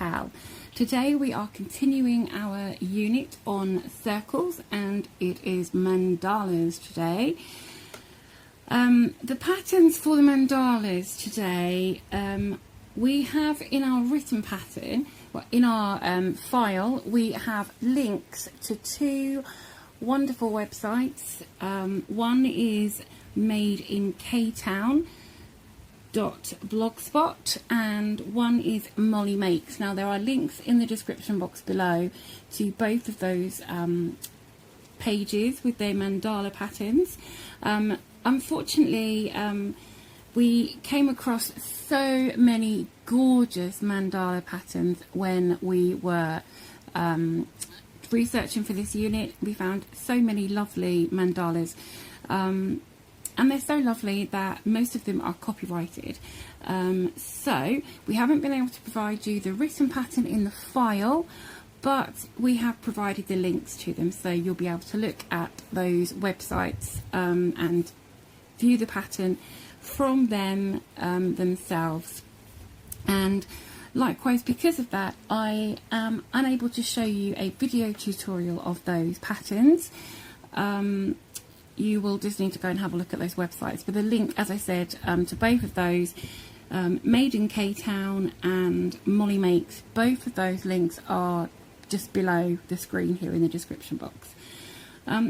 pal. Today we are continuing our unit on circles, and it is mandalas today. The patterns for the mandalas today, we have in our written pattern, well, in our file, we have links to two wonderful websites. One is Made in K-Town.blogspot and one is Mollie Makes. Now there are links in the description box below to both of those pages with their mandala patterns. Unfortunately, we came across so many gorgeous mandala patterns when we were researching for this unit. We found so many lovely mandalas, and they're so lovely that most of them are copyrighted. So we haven't been able to provide you the written pattern in the file, but we have provided the links to them, so you'll be able to look at those websites and view the pattern from them themselves. And likewise, because of that, I am unable to show you a video tutorial of those patterns. You will just need to go and have a look at those websites. But the link, as I said, to both of those, Made in K-Town and Mollie Makes, both of those links are just below the screen here in the description box.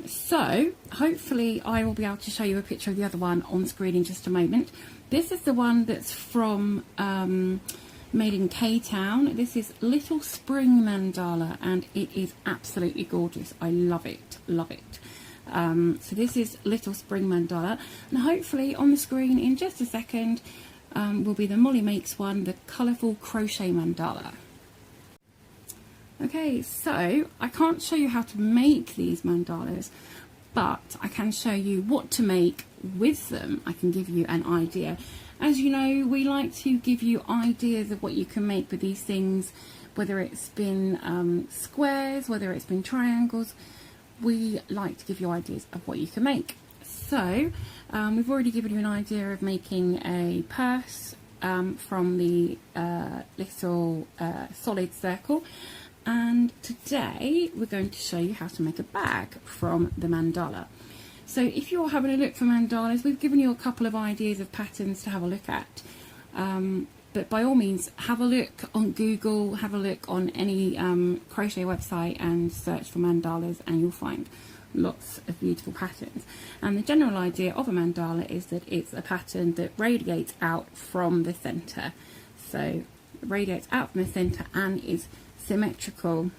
So hopefully I will be able to show you a picture of the other one on screen in just a moment. This is the one that's from Made in K-Town. This is Little Spring Mandala, and it is absolutely gorgeous. I love it, love it. So this is Little Spring Mandala, and hopefully on the screen in just a second will be the Mollie Makes one, the colourful crochet mandala. Okay, so I can't show you how to make these mandalas, but I can show you what to make with them. I can give you an idea. As you know, we like to give you ideas of what you can make with these things, whether it's been squares, whether it's been triangles. We like to give you ideas of what you can make. So we've already given you an idea of making a purse from the little solid circle, and today we're going to show you how to make a bag from the mandala. So if you're having a look for mandalas, we've given you a couple of ideas of patterns to have a look at. But by all means, have a look on Google, have a look on any crochet website and search for mandalas, and you'll find lots of beautiful patterns. And the general idea of a mandala is that it's a pattern that radiates out from the center. So it radiates out from the center and is symmetrical.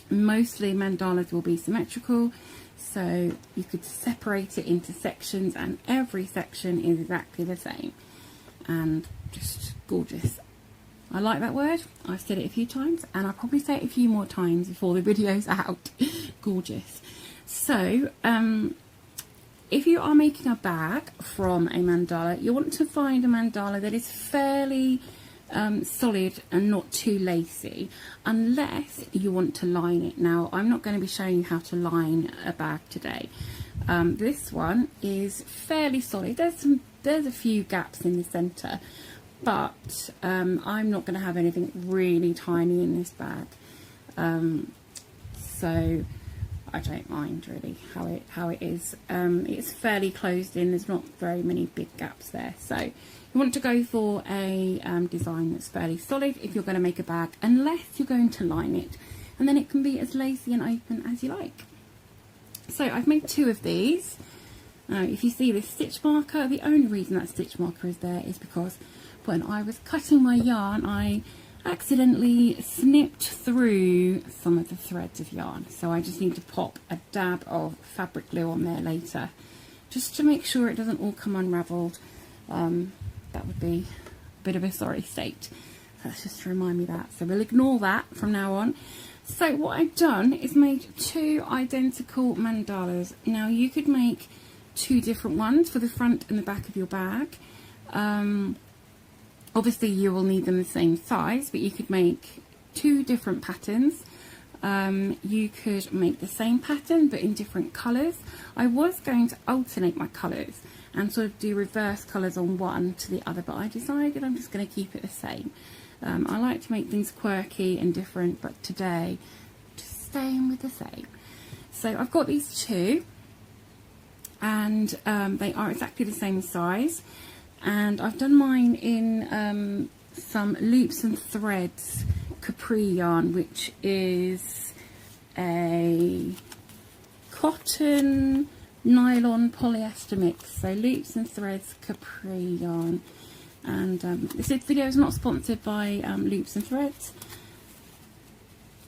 Mostly mandalas will be symmetrical, so you could separate it into sections and every section is exactly the same, and just gorgeous. I like that word. I've said it a few times and I'll probably say it a few more times before the video's out. Gorgeous. So if you are making a bag from a mandala, you want to find a mandala that is fairly solid and not too lacy, unless you want to line it. Now I'm not going to be showing you how to line a bag today. This one is fairly solid. There's a few gaps in the center, but I'm not going to have anything really tiny in this bag, so I don't mind really how it is. It's fairly closed in. There's not very many big gaps there, so you want to go for a design that's fairly solid if you're going to make a bag, unless you're going to line it, and then it can be as lacy and open as you like. So I've made two of these. Now if you see this stitch marker, the only reason that stitch marker is there is because when I was cutting my yarn, I accidentally snipped through some of the threads of yarn, so I just need to pop a dab of fabric glue on there later, just to make sure it doesn't all come unravelled. That would be a bit of a sorry state. That's just to remind me that. So we'll ignore that from now on. So what I've done is made two identical mandalas. Now you could make two different ones for the front and the back of your bag. Obviously you will need them the same size, but you could make two different patterns. You could make the same pattern but in different colours. I was going to alternate my colours and sort of do reverse colours on one to the other, but I decided I'm just going to keep it the same. I like to make things quirky and different, but today just staying with the same. So I've got these two, and they are exactly the same size, and I've done mine in some loops and threads capri yarn, which is a cotton nylon polyester mix. So loops and threads capri yarn. And this video is not sponsored by loops and threads.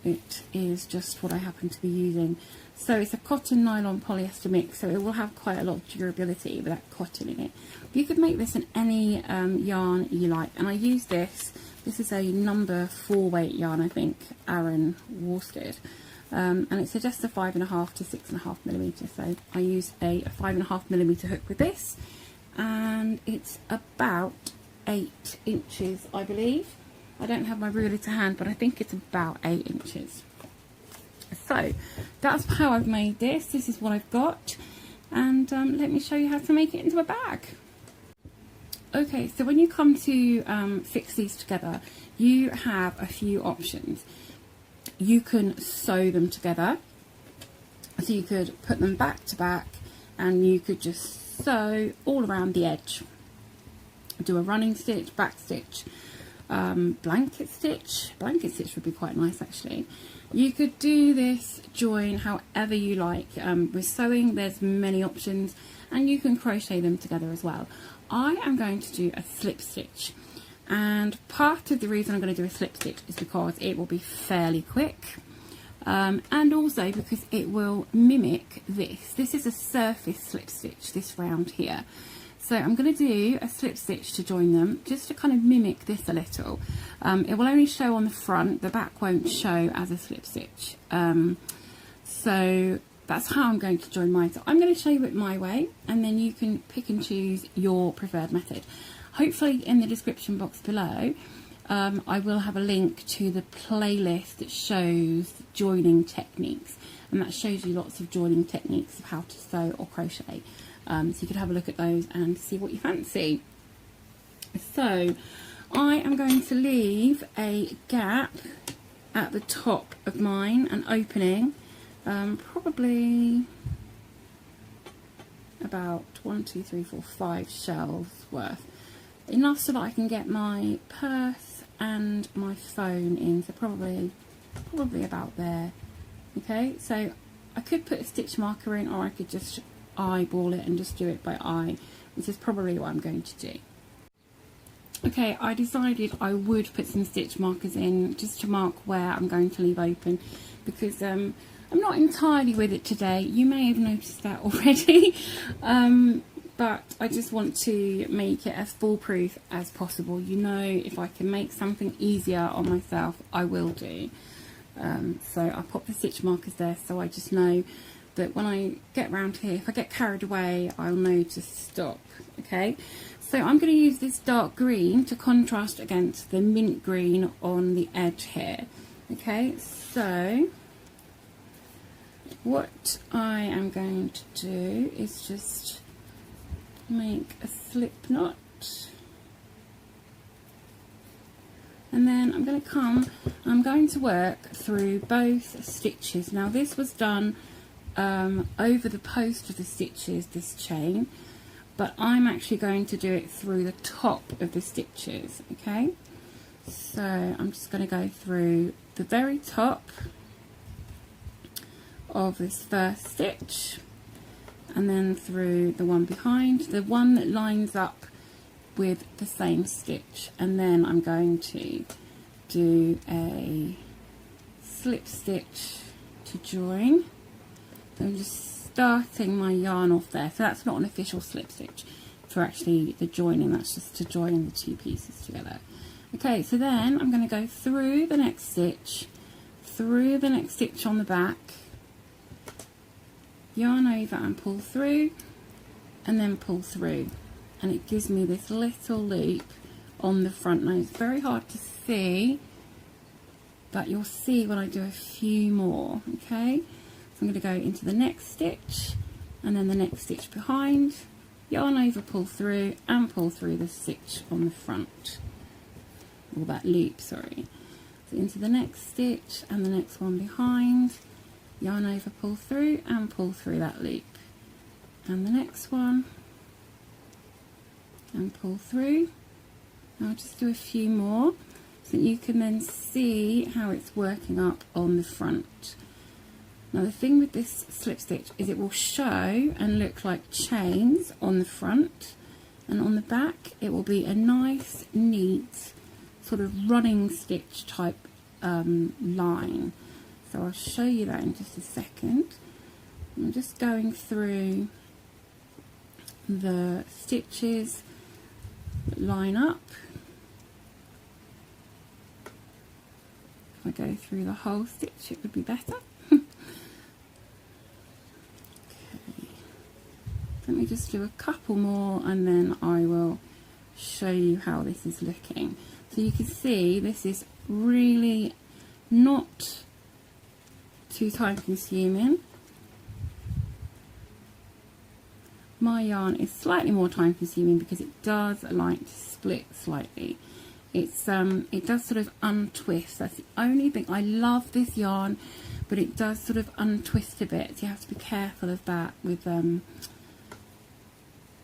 It is just what I happen to be using. So it's a cotton nylon polyester mix, so it will have quite a lot of durability with that cotton in it. You could make this in any yarn you like, and I use this. This is a number 4 weight yarn, I think, Aran worsted, and it's just a 5.5 to 6.5 millimeter. So I use a 5.5 millimeter hook with this, and it's about 8 inches, I believe. I don't have my ruler to hand, but I think it's about 8 inches. So that's how I've made this. This is what I've got, and let me show you how to make it into a bag. Okay, so when you come to fix these together, you have a few options. You can sew them together, so you could put them back to back, and you could just sew all around the edge. Do a running stitch, back stitch, blanket stitch. Blanket stitch would be quite nice, actually. You could do this join however you like. With sewing, there's many options, and you can crochet them together as well. I am going to do a slip stitch, and part of the reason I'm going to do a slip stitch is because it will be fairly quick, and also because it will mimic this. This is a surface slip stitch, this round here. So I'm going to do a slip stitch to join them, just to kind of mimic this a little. It will only show on the front, the back won't show as a slip stitch. So that's how I'm going to join mine. So I'm going to show you it my way, and then you can pick and choose your preferred method. Hopefully in the description box below, I will have a link to the playlist that shows joining techniques, and that shows you lots of joining techniques of how to sew or crochet. So you could have a look at those and see what you fancy. So I am going to leave a gap at the top of mine, an opening, probably about 1, 2, 3, 4, 5 shells worth, enough so that I can get my purse and my phone in. So probably about there. Okay, so I could put a stitch marker in, or I could just eyeball it and just do it by eye, which is probably what I'm going to do. Okay, I decided I would put some stitch markers in just to mark where I'm going to leave open, because I'm not entirely with it today. You may have noticed that already, but I just want to make it as foolproof as possible. You know, if I can make something easier on myself, I will do. So I pop the stitch markers there, so I just know that when I get round here, if I get carried away, I'll know to stop. Okay, so I'm going to use this dark green to contrast against the mint green on the edge here. Okay, so what I am going to do is just make a slip knot, and then I'm going to work through both stitches. Now this was done over the post of the stitches, this chain, but I'm actually going to do it through the top of the stitches. Okay, so I'm just going to go through the very top of this first stitch, and then through the one behind, the one that lines up with the same stitch, and then I'm going to do a slip stitch to join. So I'm just starting my yarn off there, so that's not an official slip stitch for actually the joining, that's just to join the two pieces together. Okay, so then I'm going to go through the next stitch, through the next stitch on the back, yarn over and pull through, and then pull through, and it gives me this little loop on the front. Now it's very hard to see, but you'll see when I do a few more. Okay, so I'm going to go into the next stitch, and then the next stitch behind, yarn over, pull through, and pull through the stitch on the front. or that loop, sorry. So into the next stitch and the next one behind, yarn over, pull through and pull through that loop, and the next one and pull through. I'll just do a few more so that you can then see how it's working up on the front. Now the thing with this slip stitch is it will show and look like chains on the front, and on the back it will be a nice neat sort of running stitch type line. So I'll show you that in just a second. I'm just going through the stitches that line up. If I go through the whole stitch it would be better. Let me just do a couple more and then I will show you how this is looking. So you can see this is really not too time consuming. My yarn is slightly more time consuming because it does like to split slightly. It does sort of untwist. That's the only thing. I love this yarn, but it does sort of untwist a bit. So you have to be careful of that with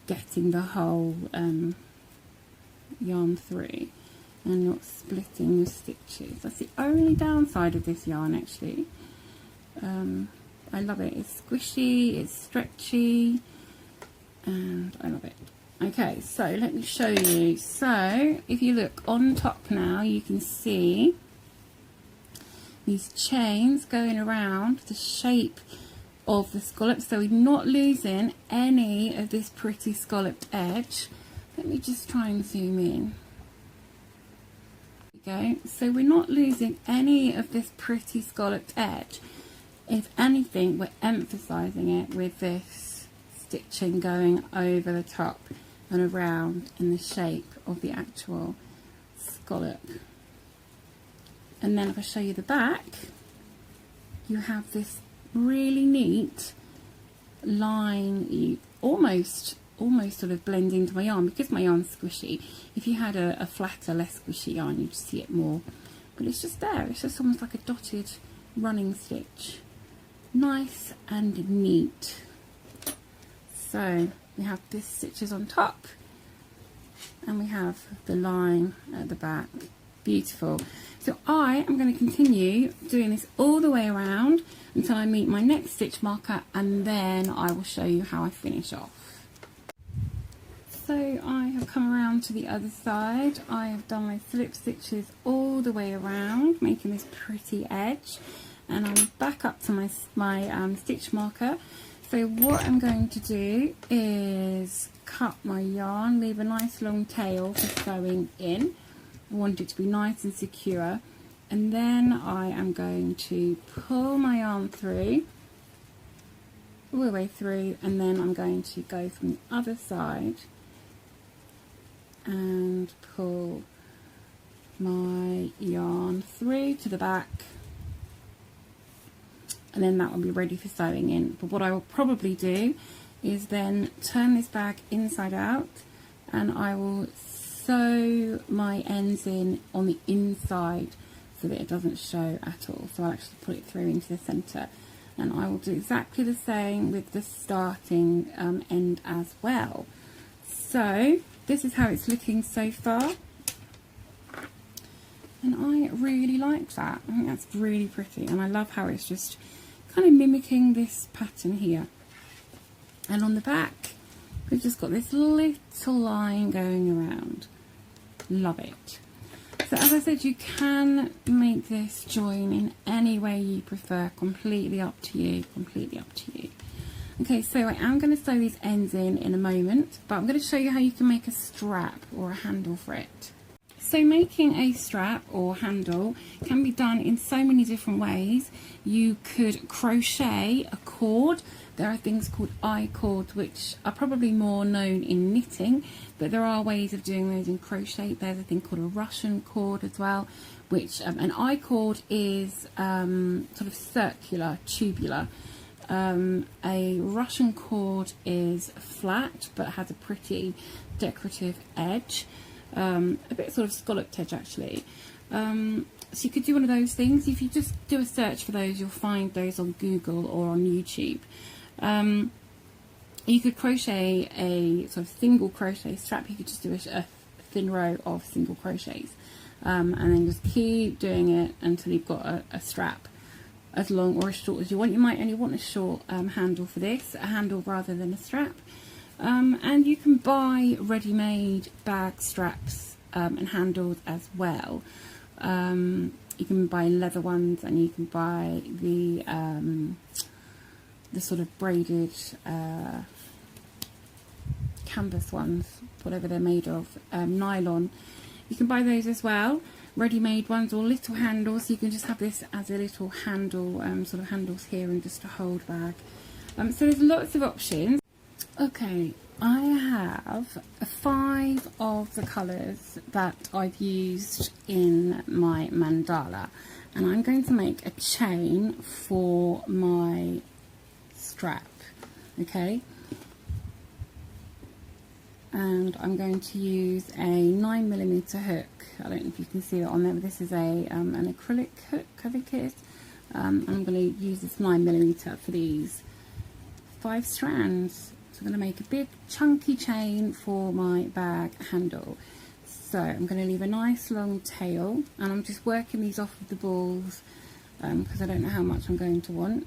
getting the whole yarn through and not splitting your stitches. That's the only downside of this yarn actually. I love it. It's squishy, it's stretchy, and I love it. Okay, so let me show you. So if you look on top now, you can see these chains going around the shape of the scallop, so we're not losing any of this pretty scalloped edge. Let me just try and zoom in. There we go. So we're not losing any of this pretty scalloped edge. If anything, we're emphasizing it with this stitching going over the top and around in the shape of the actual scallop. And then if I show you the back, you have this really neat line. You almost sort of blend into my yarn because my yarn's squishy. If you had a flatter, less squishy yarn, you'd see it more, but it's just there. It's just almost like a dotted running stitch, nice and neat. So we have this stitches on top and we have the line at the back. Beautiful. So I am going to continue doing this all the way around until I meet my next stitch marker, and then I will show you how I finish off. So I have come around to the other side. I have done my slip stitches all the way around, making this pretty edge, and I'm back up to my stitch marker. So what I'm going to do is cut my yarn, leave a nice long tail for sewing in. I want it to be nice and secure, and then I am going to pull my yarn through all the way through, and then I'm going to go from the other side and pull my yarn through to the back, and then that will be ready for sewing in. But what I will probably do is then turn this bag inside out, and I will sew my ends in on the inside so that it doesn't show at all. So I'll actually put it through into the centre, and I will do exactly the same with the starting end as well. So this is how it's looking so far, and I really like that. I think that's really pretty, and I love how it's just kind of mimicking this pattern here. And on the back we've just got this little line going around. Love it. So as I said, you can make this join in any way you prefer, completely up to you, completely up to you. Okay, so I am going to sew these ends in a moment, but I'm going to show you how you can make a strap or a handle for it. So making a strap or handle can be done in so many different ways. You could crochet a cord. There are things called I-cords, which are probably more known in knitting, but there are ways of doing those in crochet. There's a thing called a Russian cord as well, which an I-cord is sort of circular, tubular. A Russian cord is flat but has a pretty decorative edge. a bit sort of scalloped edge actually. So you could do one of those things. If you just do a search for those, you'll find those on Google or on YouTube. You could crochet a sort of single crochet strap. You could just do a thin row of single crochets, and then just keep doing it until you've got a strap as long or as short as you want. You might only want a short handle for this, a handle rather than a strap. And you can buy ready-made bag straps and handles as well. You can buy leather ones, and you can buy the sort of braided canvas ones, whatever they're made of, nylon. You can buy those as well, ready-made ones, or little handles. So you can just have this as a little handle, sort of handles here and just a hold bag. So there's lots of options. Okay, I have 5 of the colours that I've used in my mandala, and I'm going to make a chain for my strap, okay? And I'm going to use a 9mm hook. I don't know if you can see it on there, but this is an acrylic hook, I think it is. And I'm going to use this 9mm for these 5 strands. So I'm going to make a big chunky chain for my bag handle. So I'm going to leave a nice long tail, and I'm just working these off of the balls because I don't know how much I'm going to want.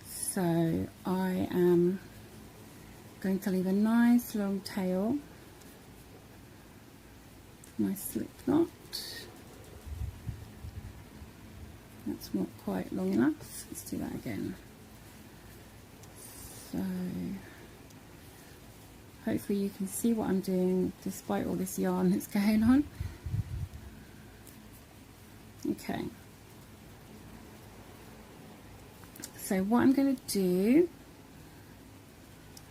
So I am going to leave a nice long tail, my slip knot. That's not quite long enough. Let's do that again. So hopefully you can see what I'm doing despite all this yarn that's going on. Okay. So what I'm going to do,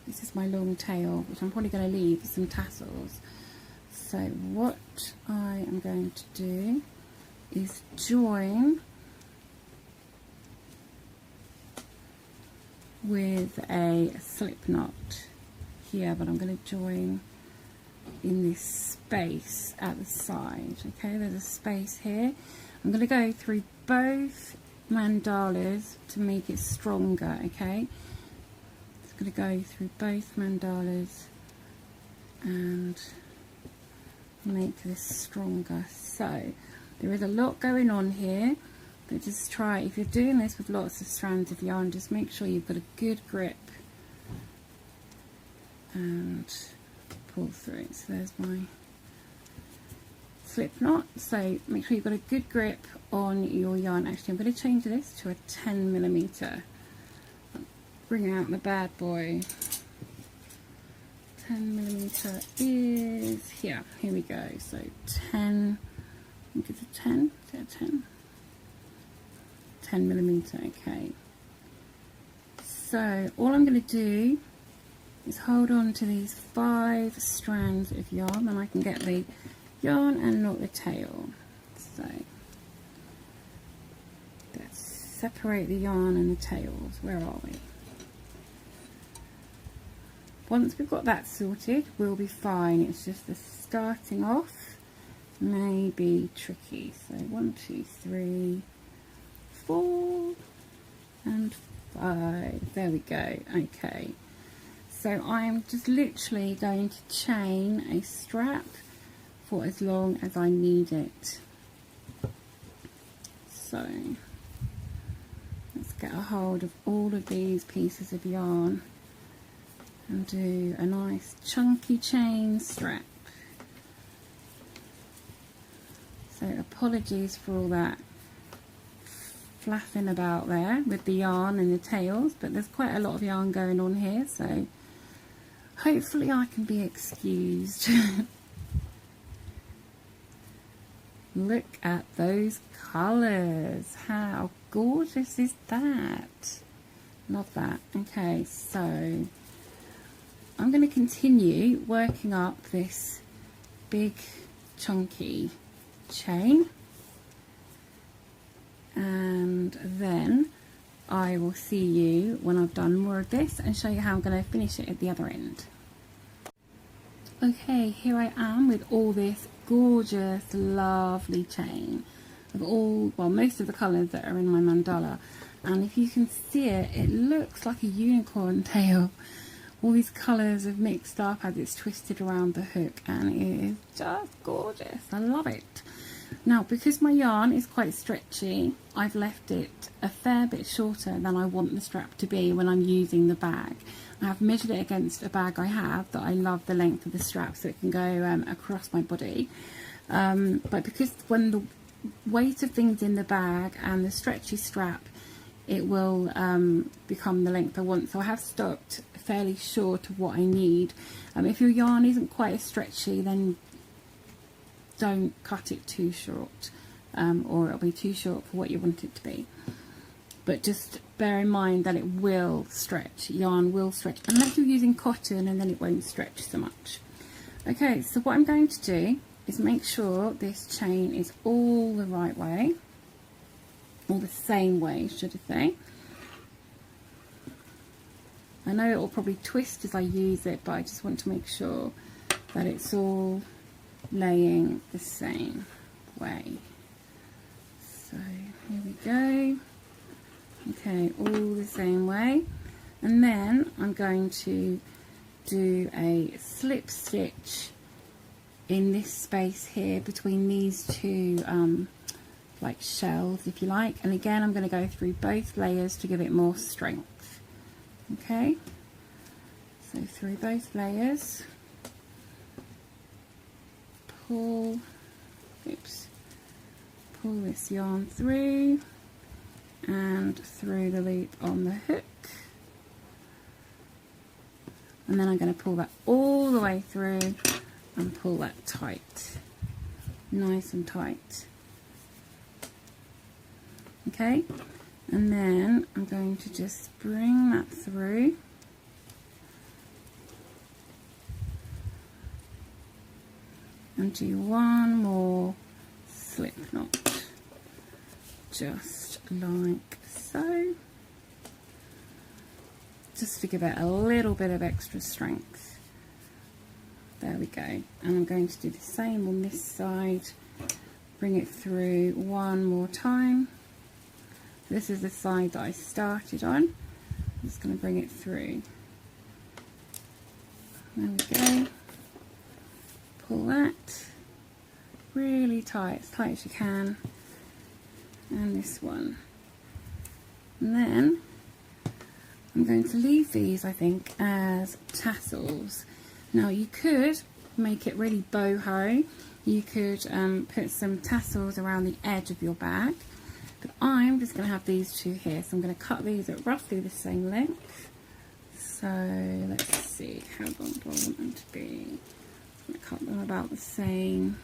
this is my long tail, which I'm probably going to leave some tassels. So what I am going to do is join with a slip knot here, but I'm going to join in this space at the side. Okay, there's a space here. I'm going to go through both mandalas to make it stronger. Okay, it's going to go through both mandalas and make this stronger. So there is a lot going on here, but just try, if you're doing this with lots of strands of yarn, just make sure you've got a good grip and pull through. So there's my slip knot. So make sure you've got a good grip on your yarn. Actually, I'm going to change this to a 10mm. Bring out the bad boy. 10mm is here. Here we go. So 10. I think it's a 10. Is it a 10? 10mm. Okay. So all I'm going to do is hold on to these 5 strands of yarn, and I can get the yarn and not the tail. So let's separate the yarn and the tails. Where are we? Once we've got that sorted, we'll be fine. It's just the starting off may be tricky. So 1, 2, 3, 4 and 5. There we go. Okay. So I'm just literally going to chain a strap for as long as I need it. So let's get a hold of all of these pieces of yarn and do a nice chunky chain strap. So apologies for all that flapping about there with the yarn and the tails, but there's quite a lot of yarn going on here, so hopefully I can be excused. Look at those colours. How gorgeous is that? Love that. Okay, so I'm going to continue working up this big chunky chain, and then I will see you when I've done more of this and show you how I'm going to finish it at the other end. Okay, here I am with all this gorgeous, lovely chain of all, well, most of the colours that are in my mandala. And if you can see it, it looks like a unicorn tail. All these colours have mixed up as it's twisted around the hook, and it is just gorgeous. I love it. Now, because my yarn is quite stretchy, I've left it a fair bit shorter than I want the strap to be when I'm using the bag. I have measured it against a bag I have that I love the length of the strap so it can go across my body. But because when the weight of things in the bag and the stretchy strap, it will become the length I want. So I have stopped fairly short of what I need. If your yarn isn't quite as stretchy, then don't cut it too short, or it'll be too short for what you want it to be. But just bear in mind that it will stretch. Yarn will stretch unless you're using cotton, and then it won't stretch so much. Okay, so what I'm going to do is make sure this chain is all the right way, or the same way, should I say. I know it will probably twist as I use it, but I just want to make sure that it's all laying the same way. So here we go. Okay, all the same way. And then I'm going to do a slip stitch in this space here between these two like shells, if you like. And again, I'm going to go through both layers to give it more strength. Okay, so through both layers, pull this yarn through and through the loop on the hook, and then I'm going to pull that all the way through and pull that tight, nice and tight. Okay, and then I'm going to just bring that through and do one more slip knot, just like so, just to give it a little bit of extra strength. There we go. And I'm going to do the same on this side, bring it through one more time. This is the side that I started on. I'm just going to bring it through. There we go. Pull that really tight, as tight as you can. And this one. And then I'm going to leave these, I think, as tassels. Now you could make it really boho. You could put some tassels around the edge of your bag. But I'm just going to have these two here, so I'm going to cut these at roughly the same length. So let's see, how long do I want them to be? I'm going to cut them about the same,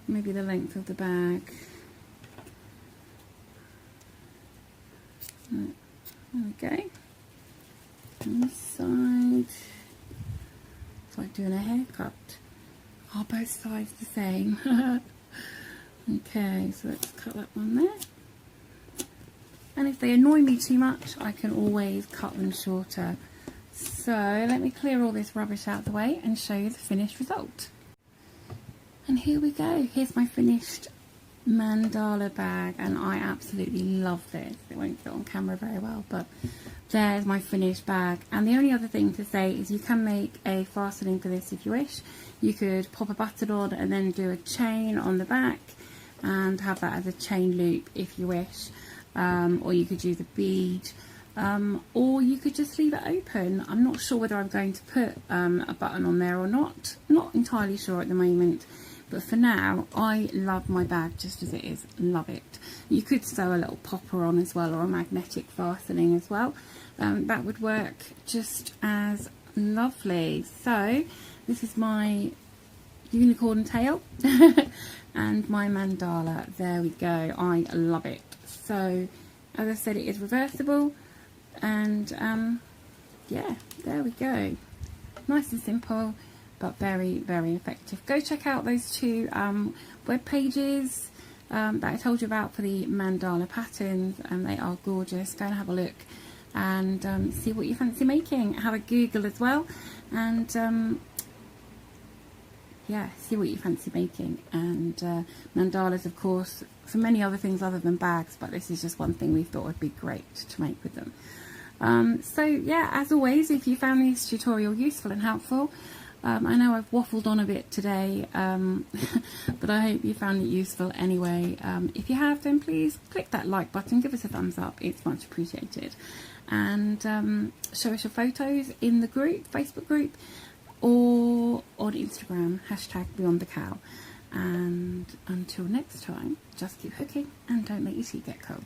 maybe the length of the bag. There we go. On this side, it's like doing a haircut. Are both sides the same? Okay, so let's cut that one there. And if they annoy me too much, I can always cut them shorter. So let me clear all this rubbish out of the way and show you the finished result. And here we go. Here's my finished mandala bag, and I absolutely love this. It won't fit on camera very well, but there's my finished bag. And the only other thing to say is you can make a fastening for this if you wish. You could pop a button on and then do a chain on the back and have that as a chain loop if you wish, or you could use a bead, or you could just leave it open. I'm not sure whether I'm going to put a button on there or not entirely sure at the moment, but for now I love my bag just as it is. Love it. You could sew a little popper on as well, or a magnetic fastening as well. That would work just as lovely. So this is my unicorn tail and my mandala. There we go. I love it. So as I said, it is reversible, and yeah, there we go. Nice and simple, but very, very effective. Go check out those two web pages that I told you about for the mandala patterns, and they are gorgeous. Go and have a look and see what you fancy making. Have a Google as well, and yeah, see what you fancy making. And mandalas, of course, for many other things other than bags, but this is just one thing we thought would be great to make with them. So yeah, as always, if you found this tutorial useful and helpful, I know I've waffled on a bit today, but I hope you found it useful anyway. If you have, then please click that like button, give us a thumbs up, it's much appreciated. And show us your photos in the group, Facebook group, or on Instagram, #BeyondTheCow. And until next time, just keep hooking and don't let your tea get cold.